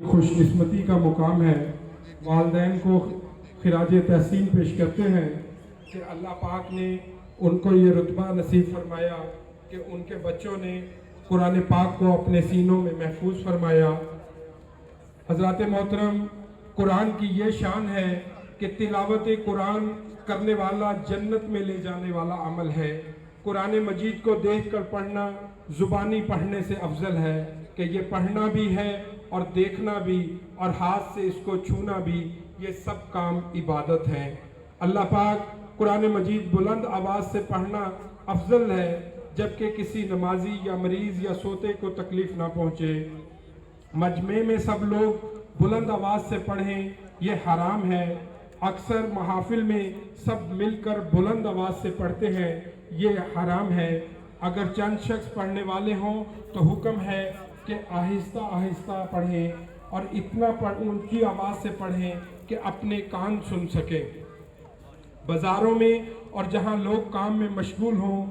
خوش قسمتی کا مقام ہے۔ والدین کو خراج تحسین پیش کرتے ہیں کہ اللہ پاک نے ان کو یہ رتبہ نصیب فرمایا کہ ان کے بچوں نے قرآن پاک کو اپنے سینوں میں محفوظ فرمایا۔ حضرات محترم، قرآن کی یہ شان ہے کہ تلاوت قرآن کرنے والا جنت میں لے جانے والا عمل ہے۔ قرآن مجید کو دیکھ کر پڑھنا زبانی پڑھنے سے افضل ہے کہ یہ پڑھنا بھی ہے اور دیکھنا بھی اور ہاتھ سے اس کو چھونا بھی، یہ سب کام عبادت ہے۔ اللہ پاک قرآن مجید بلند آواز سے پڑھنا افضل ہے جبکہ کسی نمازی یا مریض یا سوتے کو تکلیف نہ پہنچے۔ مجمع میں سب لوگ بلند آواز سے پڑھیں یہ حرام ہے۔ اکثر محافل میں سب مل کر بلند آواز سے پڑھتے ہیں، یہ حرام ہے۔ اگر چند شخص پڑھنے والے ہوں تو حکم ہے کہ آہستہ آہستہ پڑھیں اور اتنا اونچی آواز سے پڑھیں کہ اپنے کان سن سکیں۔ بازاروں میں اور جہاں لوگ کام میں مشغول ہوں